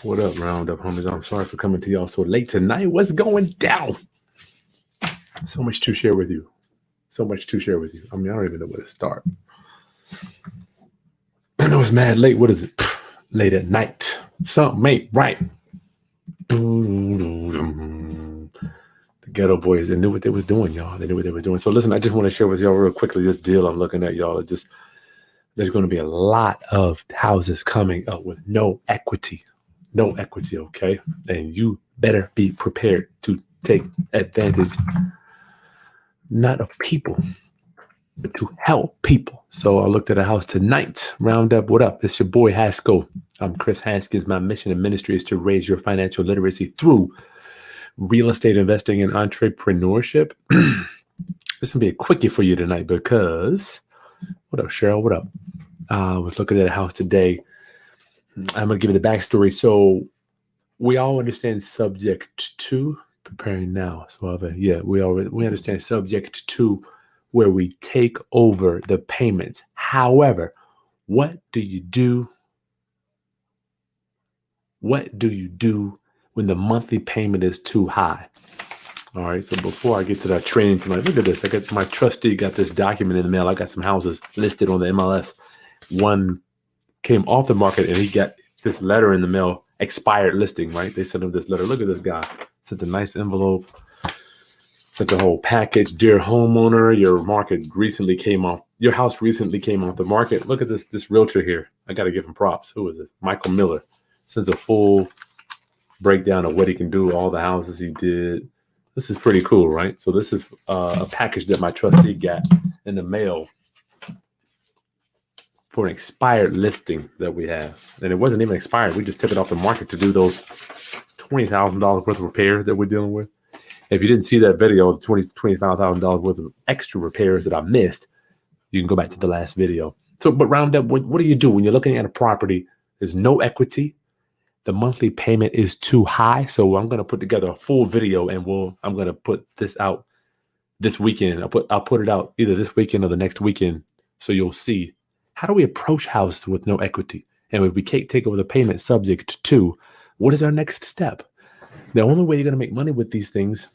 What up, Roundup homies? I'm sorry for coming to y'all so late tonight. What's going down? So much to share with you. So much to share with you. I mean, I don't even know where to start. I know it's mad late. What is it? Late at night. Something ain't right. The Ghetto Boys, they knew what they was doing, y'all. They knew what they were doing. So listen, I just want to share with y'all real quickly this deal I'm looking at, y'all. There's going to be a lot of houses coming up with no equity. No equity, okay? And you better be prepared to take advantage, not of people, but to help people. So I looked at a house tonight. Roundup, what up? It's your boy Haskell. I'm Chris Haskins. My mission and ministry is to raise your financial literacy through real estate investing and entrepreneurship. This will be a quickie for you tonight because, what up, Cheryl? What up? I was looking at a house today. I'm going to give you the backstory. So we all understand subject to preparing now. So we understand subject to where we take over the payments. However, what do you do? What do you do when the monthly payment is too high? All right. So before I get to that training tonight, look at this. I got my trustee got this document in the mail. I got some houses listed on the MLS. One came off the market and he got this letter in the mail, expired listing, right? They sent him this letter. Look at this guy. Sent a nice envelope. Sent the whole package. Dear homeowner, your house recently came off the market. Look at this realtor here. I got to give him props. Who is it? Michael Miller. Sends a full breakdown of what he can do, all the houses he did. This is pretty cool, right? So this is a package that my trustee got in the mail for an expired listing that we have. And it wasn't even expired. We just took it off the market to do those $20,000 worth of repairs that we're dealing with. If you didn't see that video, $25,000 worth of extra repairs that I missed, you can go back to the last video. So, but Roundup, what do you do when you're looking at a property? There's no equity. The monthly payment is too high. So I'm going to put together a full video and I'm going to put this out this weekend. I'll put it out either this weekend or the next weekend. So you'll see, how do we approach house with no equity? And if we can't take over the payment subject to, what is our next step? The only way you're going to make money with these things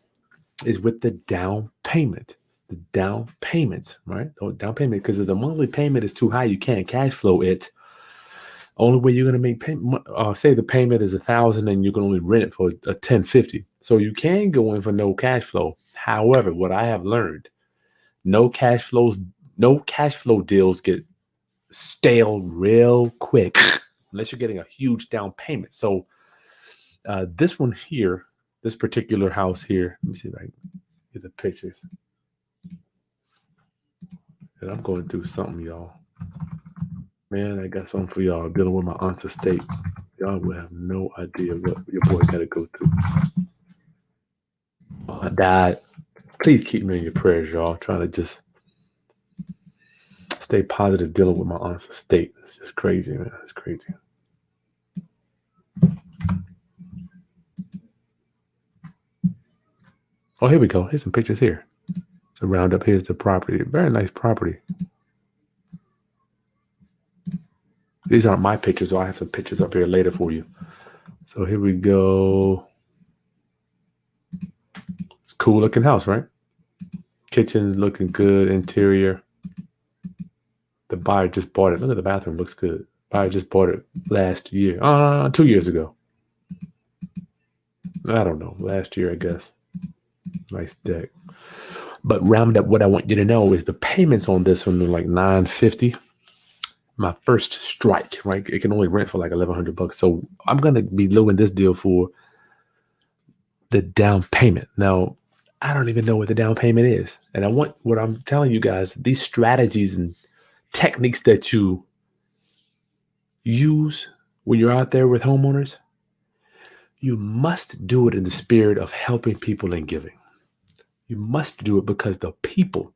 is with the down payment. The down payment, right? The down payment, because if the monthly payment is too high, you can't cash flow it. Only way you're going to make payment, say the payment is $1,000 and you can only rent it for a $1,050. So you can go in for no cash flow. However, what I have learned, no cash flow deals get stale real quick unless you're getting a huge down payment. So this one here, this particular house here, let me see if I can get the pictures. And I'm going through something, y'all. Man, I got something for y'all dealing with my aunt's estate. Y'all will have no idea what your boy got to go through. I died. Please keep me in your prayers, y'all. Trying to just stay positive dealing with my aunt's estate. It's just crazy, man. It's crazy. Oh, here we go. Here's some pictures here. So Roundup, here's the property. Very nice property. These aren't my pictures, so I have some pictures up here later for you. So here we go. It's a cool looking house, right? Kitchen's looking good. Interior. The buyer just bought it. Look at the bathroom. Looks good. Buyer just bought it last year. 2 years ago. I don't know. Last year, I guess. Nice deck. But Roundup, what I want you to know is the payments on this one are like $950. My first strike, right? It can only rent for like $1,100. So I'm going to be doing this deal for the down payment. Now, I don't even know what the down payment is. And what I'm telling you guys, these strategies and techniques that you use when you're out there with homeowners, you must do it in the spirit of helping people and giving. You must do it because the people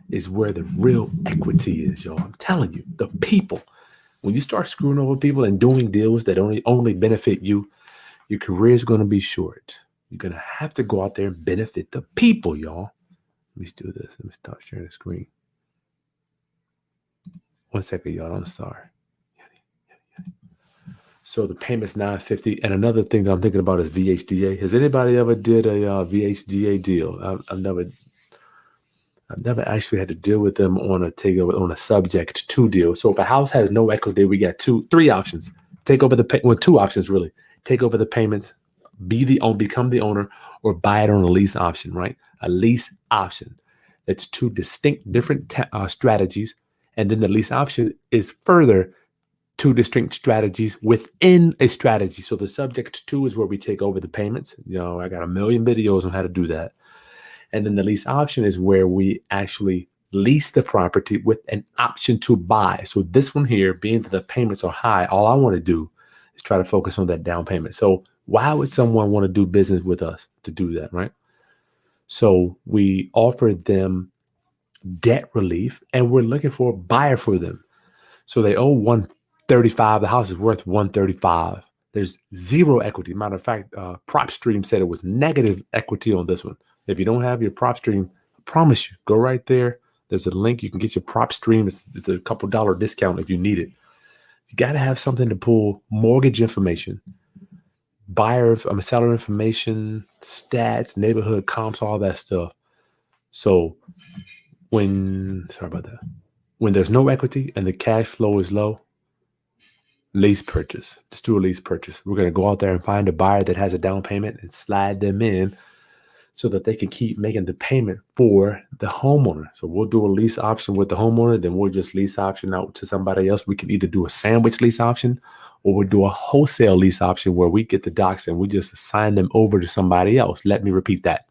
is where the real equity is, y'all. I'm telling you, the people. When you start screwing over people and doing deals that only benefit you, your career is going to be short. You're going to have to go out there and benefit the people, y'all. Let me do this. Let me stop sharing the screen. 1 second, y'all. I'm sorry. So the payment's $950. And another thing that I'm thinking about is VHDA. Has anybody ever did a VHDA deal? I've never actually had to deal with them on a takeover on a subject to deal. So if a house has no equity, we got three options. Take over two options really. Take over the payments, become the owner, or buy it on a lease option. Right, a lease option. It's two distinct, different strategies, and then the lease option is further two distinct strategies within a strategy. So the subject to is where we take over the payments. I got a million videos on how to do that. And then the lease option is where we actually lease the property with an option to buy. So this one here, being that the payments are high, all I want to do is try to focus on that down payment. So why would someone want to do business with us to do that, right? So we offer them debt relief, and we're looking for a buyer for them. So they owe 135. The house is worth 135. There's zero equity. Matter of fact, PropStream said it was negative equity on this one. If you don't have your PropStream, I promise you, go right there. There's a link. You can get your PropStream. It's a couple dollar discount if you need it. You got to have something to pull mortgage information, seller information, stats, neighborhood comps, all that stuff. So when there's no equity and the cash flow is low, lease purchase. Just do a lease purchase. We're going to go out there and find a buyer that has a down payment and slide them in so that they can keep making the payment for the homeowner. So we'll do a lease option with the homeowner, then we'll just lease option out to somebody else. We can either do a sandwich lease option or we'll do a wholesale lease option where we get the docs and we just assign them over to somebody else. Let me repeat that.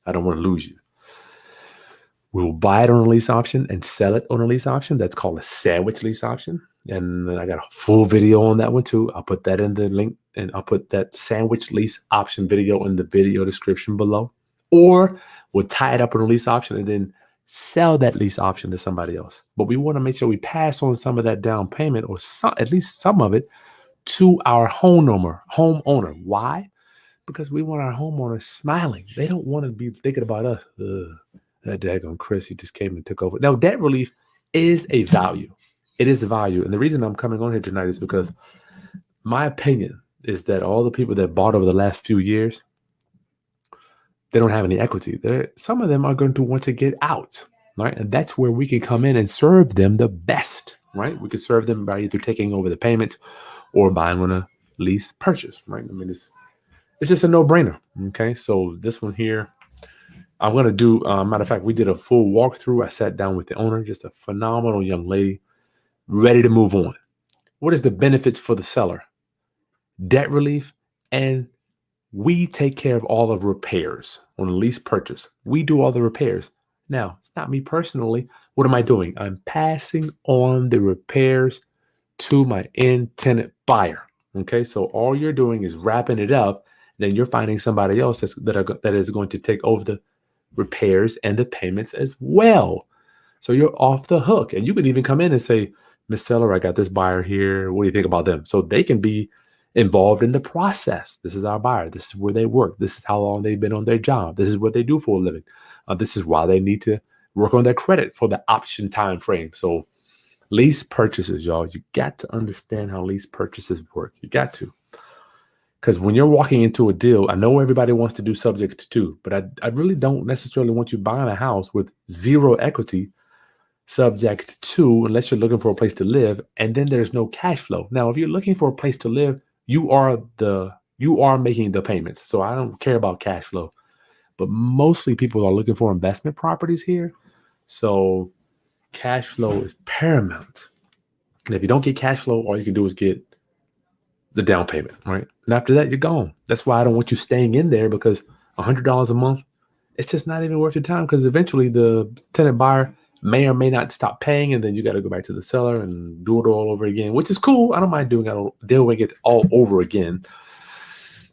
I don't want to lose you. We'll buy it on a lease option and sell it on a lease option. That's called a sandwich lease option. And I got a full video on that one too. I'll put that in the link, and I'll put that sandwich lease option video in the video description below. Or we'll tie it up in a lease option and then sell that lease option to somebody else. But we want to make sure we pass on some of that down payment, or at least some of it, to our homeowner. Why? Because we want our homeowner smiling. They don't want to be thinking about us. That daggone Chris, he just came and took over. Now, debt relief is a value. It is a value. And the reason I'm coming on here tonight is because my opinion is that all the people that bought over the last few years, they don't have any equity. Some of them are going to want to get out, right? And that's where we can come in and serve them the best, right? We can serve them by either taking over the payments or buying on a lease purchase, right? I mean, it's just a no-brainer, okay? So this one here, I'm going to do, matter of fact, we did a full walkthrough. I sat down with the owner, just a phenomenal young lady, ready to move on. What is the benefits for the seller? Debt relief, and we take care of all of repairs on a lease purchase. We do all the repairs. Now, it's not me personally. What am I doing? I'm passing on the repairs to my end tenant buyer. Okay, so all you're doing is wrapping it up. Then you're finding somebody else that is going to take over the repairs and the payments as well. So you're off the hook. And you can even come in and say, Miss Seller, I got this buyer here. What do you think about them? So they can be involved in the process. This is our buyer. This is where they work. This is how long they've been on their job. This is what they do for a living. This is why they need to work on their credit for the option time frame. So lease purchases, y'all, you got to understand how lease purchases work. You got to. Because when you're walking into a deal, I know everybody wants to do subject to, but I really don't necessarily want you buying a house with zero equity subject to, unless you're looking for a place to live, and then there's no cash flow. Now, if you're looking for a place to live, you are making the payments. So I don't care about cash flow. But mostly people are looking for investment properties here. So cash flow is paramount. And if you don't get cash flow, all you can do is get the down payment, right? And after that, you're gone. That's why I don't want you staying in there, because $100 a month, it's just not even worth your time, because eventually the tenant buyer may or may not stop paying, and then you got to go back to the seller and do it all over again, which is cool. I don't mind doing it all over again.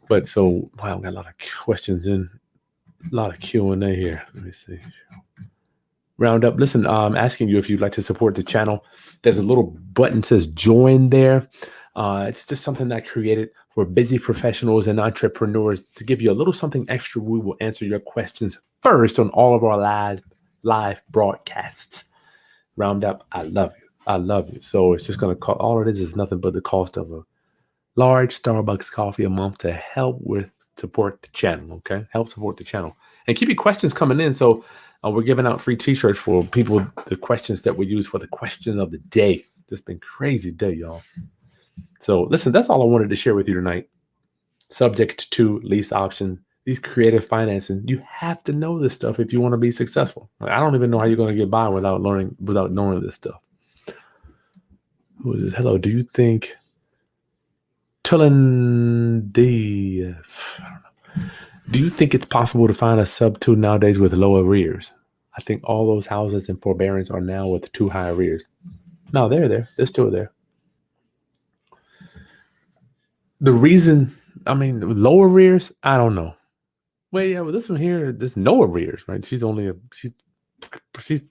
But so, wow, we got a lot of questions in, a lot of Q&A here. Let me see. Round up. Listen, I'm asking you if you'd like to support the channel. There's a little button that says join there. It's just something that I created for busy professionals and entrepreneurs to give you a little something extra. We will answer your questions first on all of our live broadcasts. Round up. I love you. I love you. So it's just going to cost, all it is nothing but the cost of large Starbucks coffee a month to help with support the channel. Okay, help support the channel and keep your questions coming in. So we're giving out free T-shirts for people. The questions that we use for the question of the day. It's been crazy day, y'all. So listen, that's all I wanted to share with you tonight. Subject to lease option. These creative financing, you have to know this stuff if you want to be successful. Like, I don't even know how you're going to get by without knowing this stuff. Who is this? Hello, do you think Tulin D? I don't know. Do you think it's possible to find a sub 2 nowadays with low arrears? I think all those houses in forbearance are now with too high arrears. No, they're there. They're still there. The reason, low arrears, I don't know. Well, yeah, well, this one here, there's no arrears, right? She's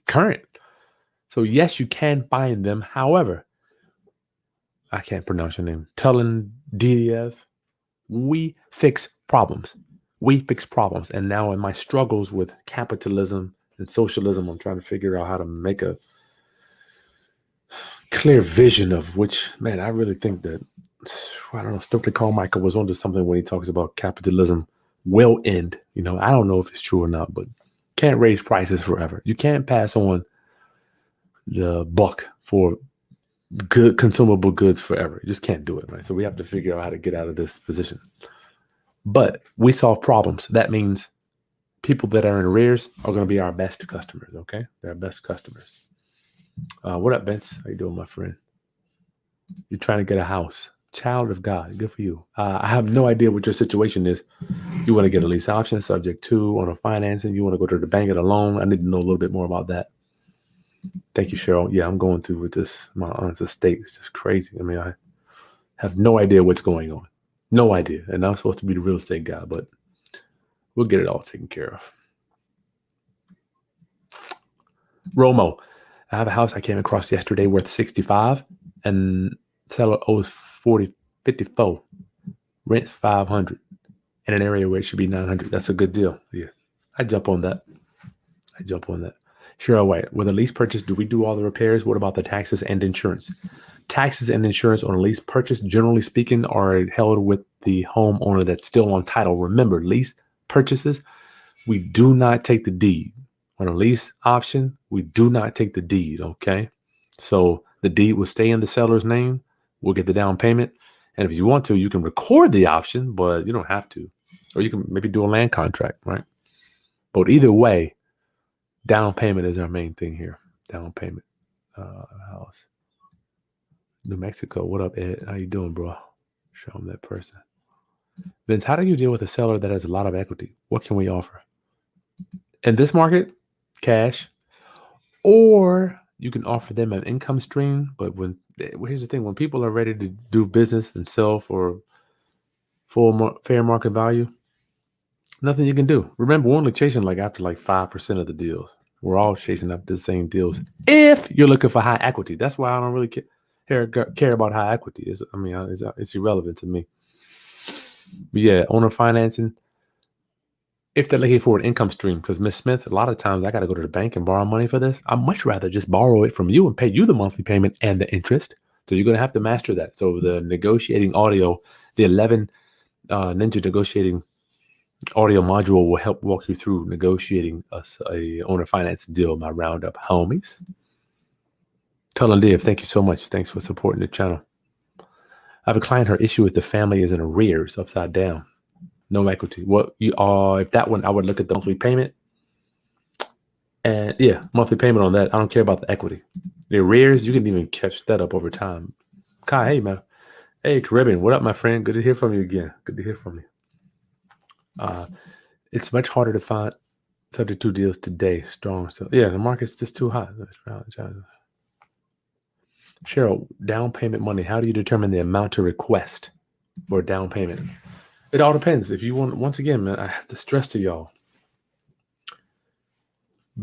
current. So yes, you can find them. However, I can't pronounce your name. Tulin DF. We fix problems. We fix problems. And now in my struggles with capitalism and socialism, I'm trying to figure out how to make a clear vision of which, man, I really think that, I don't know, Stokely Carmichael was onto something when he talks about capitalism will end. I don't know if it's true or not, but can't raise prices forever. You can't pass on the buck for good consumable goods forever. You just can't do it, right? So we have to figure out how to get out of this position. But we solve problems. That means people that are in arrears are going to be our best customers, okay? They're our best customers. What up, Vince? How you doing, my friend? You're trying to get a house. Child of God. Good for you. I have no idea what your situation is. You want to get a lease option subject to on a financing. You want to go to the bank at a loan. I need to know a little bit more about that. Thank you, Cheryl. Yeah, I'm going through with this. My aunt's estate. It's just crazy. I have no idea what's going on. No idea. And I'm supposed to be the real estate guy, but we'll get it all taken care of. Romo. I have a house I came across yesterday worth $65 and seller owes $54. Rent $500 in an area where it should be $900. That's a good deal. Yeah. I jump on that. Cheryl White, with a lease purchase, do we do all the repairs? What about the taxes and insurance? Taxes and insurance on a lease purchase, generally speaking, are held with the homeowner that's still on title. Remember, lease purchases, we do not take the deed. On a lease option, we do not take the deed, okay? So the deed will stay in the seller's name. We'll get the down payment. And if you want to, you can record the option, but you don't have to. Or you can maybe do a land contract, right? But either way, down payment is our main thing here. Down payment. House. New Mexico. What up, Ed? How you doing, bro? Show them that person. Vince, how do you deal with a seller that has a lot of equity? What can we offer? In this market, cash. Or you can offer them an income stream. But here's the thing. When people are ready to do business and sell for fair market value, nothing you can do. Remember, we're only chasing after 5% of the deals. We're all chasing after the same deals. If you're looking for high equity, that's why I don't really care about high equity. It's irrelevant to me. But yeah, owner financing. If they're looking for an income stream, because Miss Smith, a lot of times I got to go to the bank and borrow money for this. I'd much rather just borrow it from you and pay you the monthly payment and the interest. So you're going to have to master that. So the negotiating audio, the 11 Ninja negotiating audio module will help walk you through negotiating a owner finance deal. My roundup homies. Tell and Liv, thank you so much. Thanks for supporting the channel. I have a client. Her issue with the family is in arrears, upside down, no equity. If that one, I would look at the monthly payment. And yeah, monthly payment on that. I don't care about the equity. The arrears, you can even catch that up over time. Kai, hey man. Hey Caribbean, what up, my friend? Good to hear from you again. Good to hear from you. It's much harder to find subject to deals today. Strong. So yeah, the market's just too hot. Cheryl, down payment money. How do you determine the amount to request for down payment? It all depends. If you want, once again, man, I have to stress to y'all,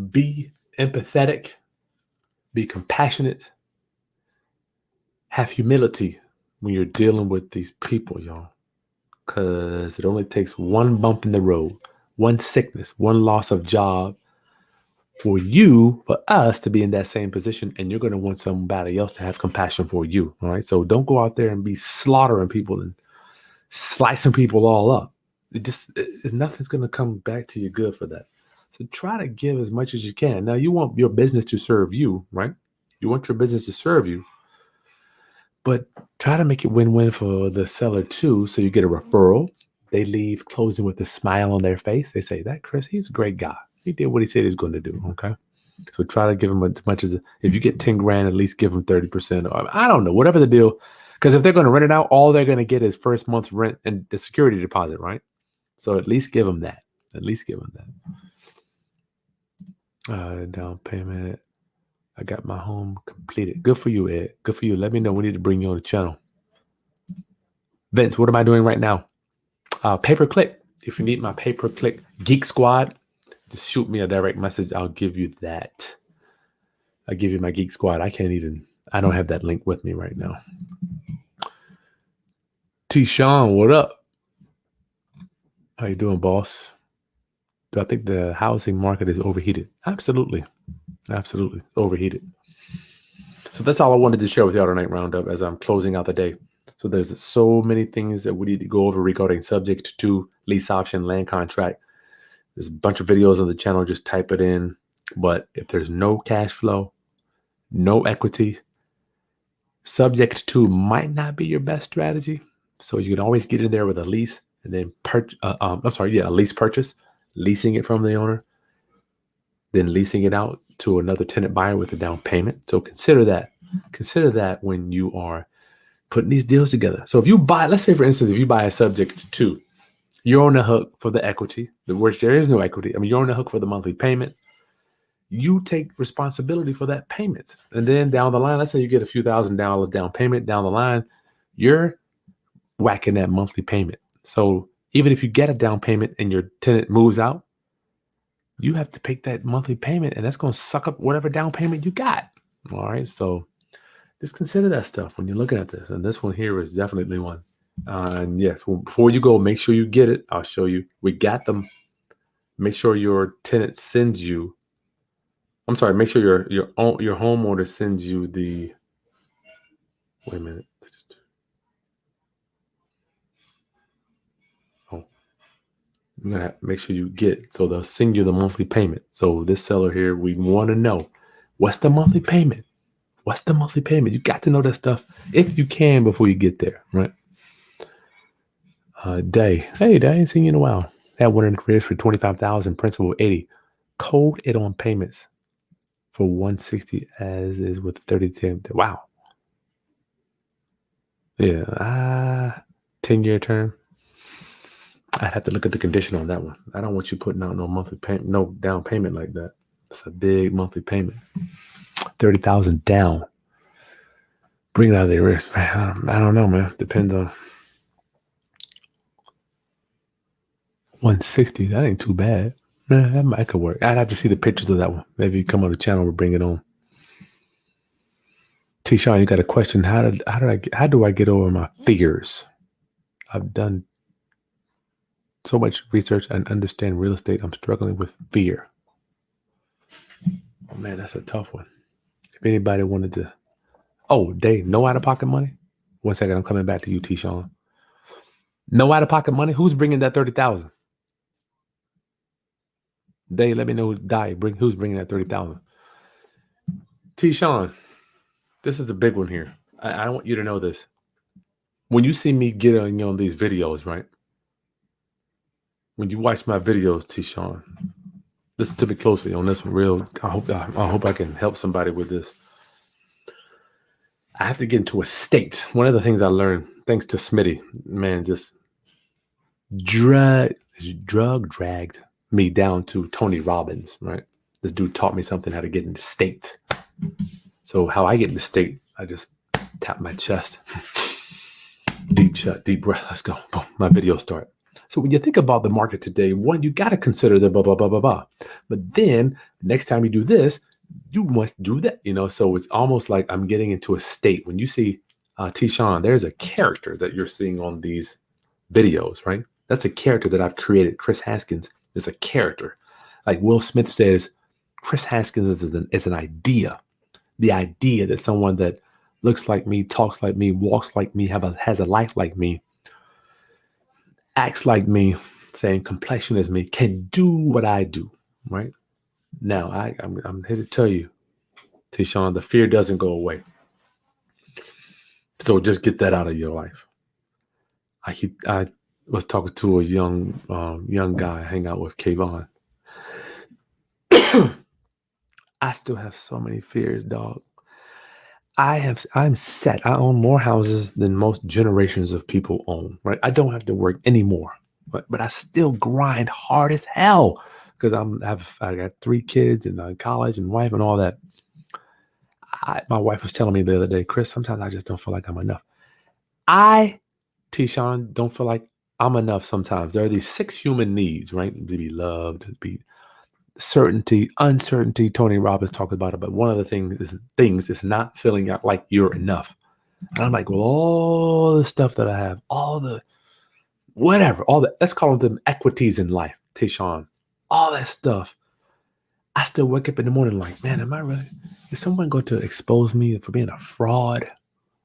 be empathetic, be compassionate, have humility when you're dealing with these people, y'all. Because it only takes one bump in the road, one sickness, one loss of job, for us to be in that same position, and you're going to want somebody else to have compassion for you. All right. So don't go out there and be slaughtering people and slicing people all up. Nothing's going to come back to you good for that. So try to give as much as you can. Now, you want your business to serve you, right? You want your business to serve you, but try to make it win-win for the seller too. So you get a referral. They leave closing with a smile on their face. They say, that Chris, he's a great guy. He did what he said he was going to do. Okay. So try to give him as much as, if you get 10 grand, at least give them 30%. Or I don't know, whatever the deal. Because if they're going to rent it out, all they're going to get is first month's rent and the security deposit, right? So at least give them that. At least give them that. Down payment. I got my home completed. Good for you, Ed. Good for you. Let me know. We need to bring you on the channel. Vince, what am I doing right now? Pay-per-click. If you need my pay-per-click Geek Squad, just shoot me a direct message. I'll give you that. I'll give you my Geek Squad. I don't have that link with me right now. T. Sean, what up? How you doing, boss? Do I think the housing market is overheated? Absolutely. Absolutely. Overheated. So that's all I wanted to share with y'all tonight, Roundup, as I'm closing out the day. So there's so many things that we need to go over regarding subject to lease option, land contract. There's a bunch of videos on the channel. Just type it in. But if there's no cash flow, no equity, subject to might not be your best strategy. So you can always get in there with a lease and then a lease purchase, leasing it from the owner, then leasing it out to another tenant buyer with a down payment. So consider that. Consider that when you are putting these deals together. So if you buy, let's say for instance, if you buy a subject to, you're on the hook for the equity, which there is no equity. I mean, you're on the hook for the monthly payment. You take responsibility for that payment. And then down the line, let's say you get a few $1,000s down payment down the line, you're whacking that monthly payment. So even if you get a down payment and your tenant moves out, you have to pay that monthly payment, and that's going to suck up whatever down payment you got. All right. So just consider that stuff when you're looking at this. And this one here is definitely one. And yes, well, before you go, make sure you get it. I'll show you. We got them. Make sure your tenant sends you. I'm sorry. Make sure your homeowner sends you the. Wait a minute. Oh, you're gonna have to make sure you get it. So they'll send you the monthly payment. So this seller here, we want to know what's the monthly payment. What's the monthly payment? You got to know that stuff if you can before you get there, right? Day. Hey, Day, I ain't seen you in a while. That one in the careers for $25,000, principal 80. Code it on payments for 160 as is with 30. Wow. Yeah. 10-year term. I'd have to look at the condition on that one. I don't want you putting out no monthly payment, no down payment like that. That's a big monthly payment. 30,000 down. Bring it out of the risk. I don't know, man. Depends on 160. That ain't too bad. That might could work. I'd have to see the pictures of that one. Maybe you come on the channel, we'll bring it on. T. Sean, you got a question? How do I get over my fears? I've done so much research and understand real estate. I'm struggling with fear. Oh man, that's a tough one. If anybody wanted to, no out-of-pocket money. 1 second, I'm coming back to you, T. Sean. No out-of-pocket money. Who's bringing that 30,000? Let me know. Who's bringing that 30,000? T. Sean, this is the big one here. I want you to know this. When you see me get on these videos, right? When you watch my videos, T. Sean, listen to me closely on this one. I hope I can help somebody with this. I have to get into a state. One of the things I learned, thanks to Smitty, man, just drug dragged me down to Tony Robbins, right? This dude taught me something how to get into state. So how I get into state, I just tap my chest. Deep breath. Let's go. Boom. My video start. So when you think about the market today, one, you got to consider the blah, blah, blah, blah, blah. But then next time you do this, you must do that, So it's almost like I'm getting into a state. When you see T. Sean, there's a character that you're seeing on these videos, right? That's a character that I've created. Chris Haskins is a character. Like Will Smith says, Chris Haskins is an idea. The idea that someone that looks like me, talks like me, walks like me, has a life like me, acts like me, same complexion as me, can do what I do, right? Now, I'm here to tell you, Tyshawn, the fear doesn't go away. So just get that out of your life. I was talking to a young guy, hang out with Kayvon. I still have so many fears, dog. I'm set. I own more houses than most generations of people own, right? I don't have to work anymore, but I still grind hard as hell because I got 3 kids and college and wife and all that. My wife was telling me the other day, Chris, sometimes I just don't feel like I'm enough. Tyshawn, don't feel like I'm enough sometimes. There are these 6 human needs, right? To be loved, to be certainty, uncertainty. Tony Robbins talks about it, but one of the things is not feeling like you're enough. And I'm like, well, all the stuff that I have, all the whatever, let's call them equities in life, Tyshawn, all that stuff. I still wake up in the morning like, man, is someone going to expose me for being a fraud?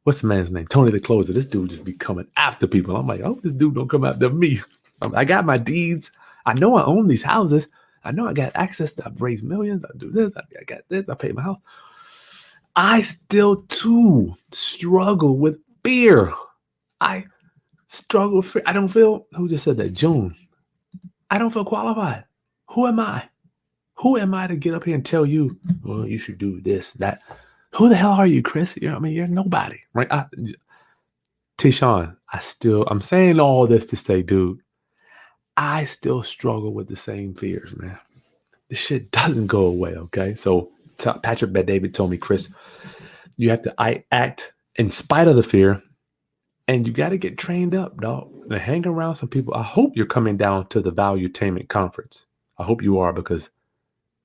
What's the man's name? Tony the Closer. This dude just be coming after people. I'm like, oh, this dude don't come after me. I got my deeds. I know I own these houses. I know I got access to, I've raised millions. I do this. I got this. I pay my house. I still too struggle with fear. I struggle with fear. I don't feel, who just said that? June. I don't feel qualified. Who am I? Who am I to get up here and tell you, well, you should do this, that? Who the hell are you, Chris? You're nobody, right? Tyshawn, I'm saying all this to say, dude, I still struggle with the same fears, man. This shit doesn't go away, okay? So Patrick Bet-David told me, Chris, you have to act in spite of the fear, and you got to get trained up, dog. And hang around some people. I hope you're coming down to the Valuetainment Conference. I hope you are, because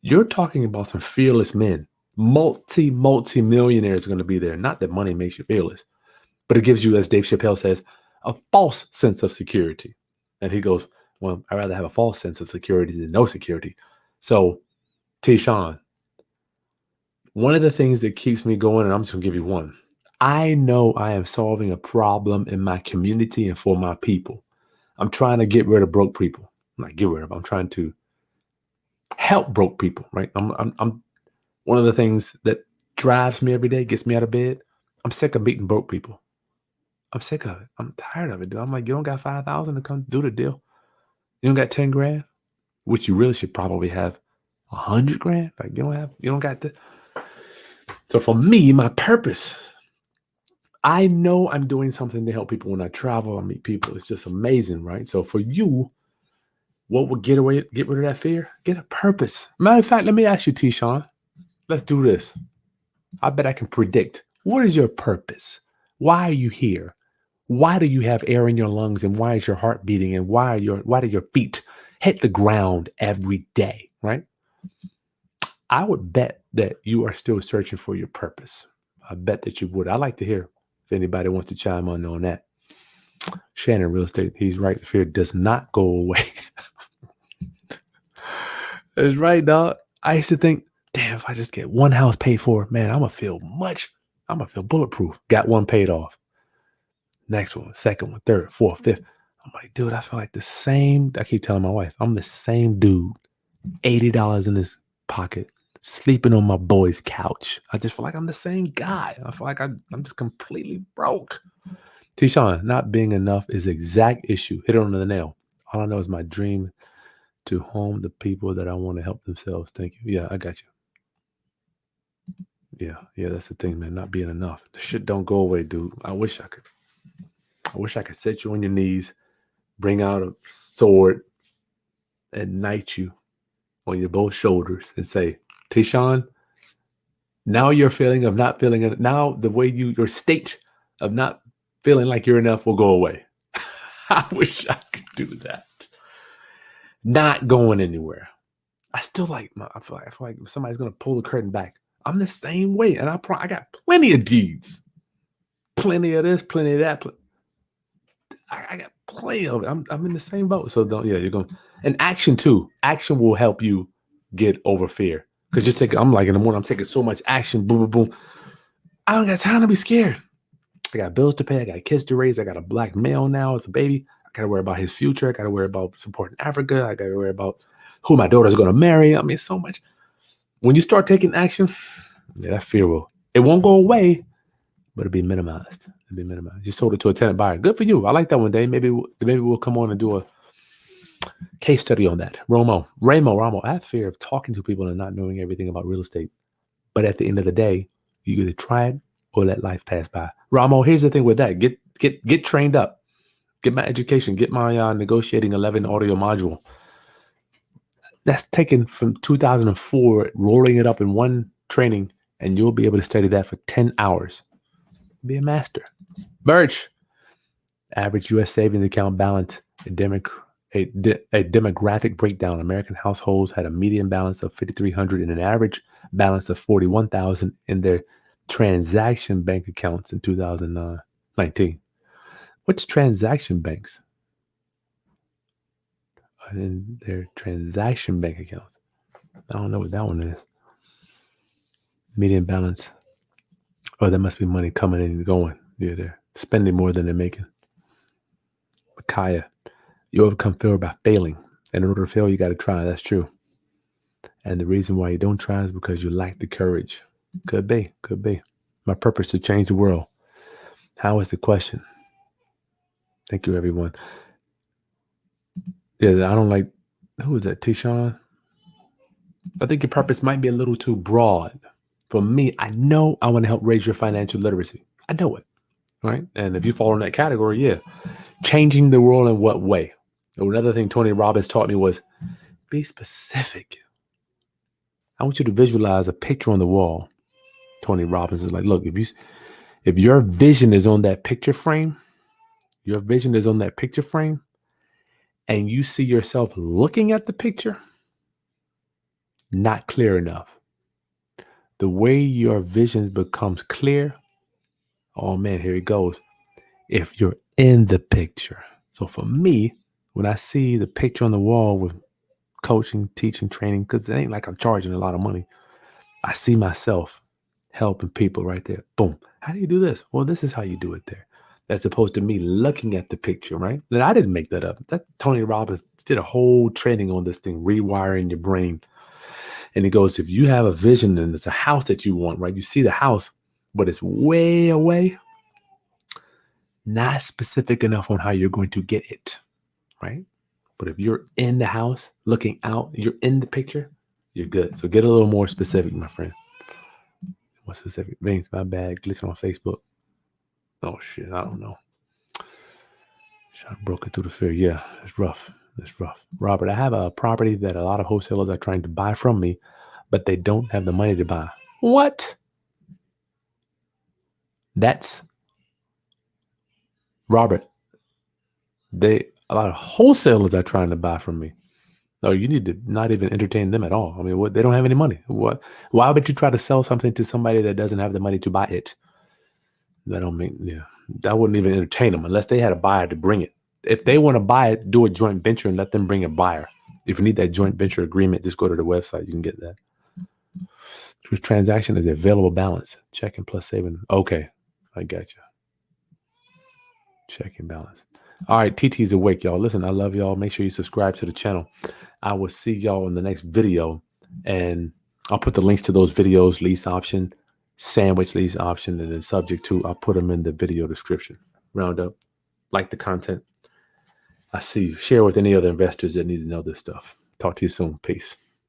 you're talking about some fearless men. Multi-millionaires are going to be there. Not that money makes you fearless, but it gives you, as Dave Chappelle says, a false sense of security. And he goes, well, I'd rather have a false sense of security than no security. So, Tyshawn, one of the things that keeps me going, and I'm just going to give you one. I know I am solving a problem in my community and for my people. I'm trying to get rid of broke people. Not get rid of, I'm trying to help broke people, right? I'm one of the things that drives me every day, gets me out of bed. I'm sick of meeting broke people. I'm sick of it. I'm tired of it, dude. I'm like, you don't got 5,000 to come do the deal. You don't got 10 grand, which you really should probably have 100 grand. Like you don't got that. So for me, my purpose, I know I'm doing something to help people when I travel, I meet people. It's just amazing, right? So for you, what would get rid of that fear? Get a purpose. Matter of fact, let me ask you, Tyshawn. Let's do this. I bet I can predict. What is your purpose? Why are you here? Why do you have air in your lungs, and why is your heart beating, and why do your feet hit the ground every day, right? I would bet that you are still searching for your purpose. I bet that you would. I'd like to hear if anybody wants to chime in on that. Shannon Real Estate, he's right. Fear does not go away. That's right, dog. I used to think, damn, if I just get one house paid for, man, I'm going to feel bulletproof. Got one paid off. Next one, second one, third, fourth, fifth. I'm like, dude, I feel like the same. I keep telling my wife, I'm the same dude, $80 in his pocket, sleeping on my boy's couch. I just feel like I'm the same guy. I feel like I'm just completely broke. Tyshawn, not being enough is the exact issue. Hit it on the nail. All I know is my dream to home the people that I want to help themselves. Thank you. Yeah, I got you. Yeah, that's the thing, man. Not being enough. The shit don't go away, dude. I wish I could set you on your knees, bring out a sword, and knight you on your both shoulders and say, Tyshawn, now your feeling of not feeling it, now the way your state of not feeling like you're enough will go away. I wish I could do that. Not going anywhere. I still I feel like if somebody's gonna pull the curtain back, I'm the same way, and I got plenty of deeds, plenty of this, plenty of that. I got plenty of it. I'm in the same boat. So you're going. And action too. Action will help you get over fear. Because I'm like in the morning, I'm taking so much action, boom, boom, boom. I don't got time to be scared. I got bills to pay. I got kids to raise. I got a black male now. It's a baby. I got to worry about his future. I got to worry about supporting Africa. I got to worry about who my daughter's going to marry. I mean, so much. When you start taking action, yeah, that fear it won't go away, but it'll be minimized. You sold it to a tenant buyer. Good for you. I like that one day. Maybe we'll come on and do a case study on that. Ramo, I have fear of talking to people and not knowing everything about real estate. But at the end of the day, you either try it or let life pass by. Ramo, here's the thing with that. Get trained up. Get my education. Get my negotiating 11 audio module. That's taken from 2004, rolling it up in one training, and you'll be able to study that for 10 hours. Be a master. Birch, average U.S. savings account balance, a demographic breakdown. American households had a median balance of $5,300 and an average balance of $41,000 in their transaction bank accounts in 2019. What's transaction banks? In their transaction bank accounts. I don't know what that one is. Median balance. Oh, there must be money coming in and going. Yeah, they're spending more than they're making. Makaya, you overcome fear by failing. And in order to fail, you got to try. That's true. And the reason why you don't try is because you lack the courage. Could be. My purpose to change the world. How is the question? Thank you, everyone. Yeah, I don't like, who is that, Tishawn? I think your purpose might be a little too broad. For me, I know I want to help raise your financial literacy. I know it, right? And if you fall in that category, yeah. Changing the world in what way? Another thing Tony Robbins taught me was be specific. I want you to visualize a picture on the wall. Tony Robbins is like, look, if your vision is on that picture frame, and you see yourself looking at the picture, not clear enough. The way your vision becomes clear, oh man, here it goes. If you're in the picture. So for me, when I see the picture on the wall with coaching, teaching, training, because it ain't like I'm charging a lot of money, I see myself helping people right there. Boom. How do you do this? Well, this is how you do it there. As opposed to me looking at the picture, right? And I didn't make that up. That Tony Robbins did a whole training on this thing, rewiring your brain. And he goes, if you have a vision and it's a house that you want, right? You see the house, but it's way away, not specific enough on how you're going to get it, right? But if you're in the house, looking out, you're in the picture, you're good. So get a little more specific, my friend. What specific things? My bad. Glitching on Facebook. Oh, shit. I don't know. I broke it through the fear. Yeah, it's rough. Robert, I have a property that a lot of wholesalers are trying to buy from me, but they don't have the money to buy. What? That's Robert. A lot of wholesalers are trying to buy from me. No, you need to not even entertain them at all. I mean, they don't have any money. What? Why would you try to sell something to somebody that doesn't have the money to buy it? That don't mean, yeah. That wouldn't even entertain them unless they had a buyer to bring it. If they want to buy it, do a joint venture and let them bring a buyer. If you need that joint venture agreement, just go to the website. You can get that. Transaction is available balance. Checking plus saving. Okay, I got you. Checking balance. All right, TT's awake, y'all. Listen, I love y'all. Make sure you subscribe to the channel. I will see y'all in the next video. And I'll put the links to those videos, lease option, sandwich lease option, and then subject to, I'll put them in the video description. Round up. Like the content. I see you. Share with any other investors that need to know this stuff. Talk to you soon. Peace.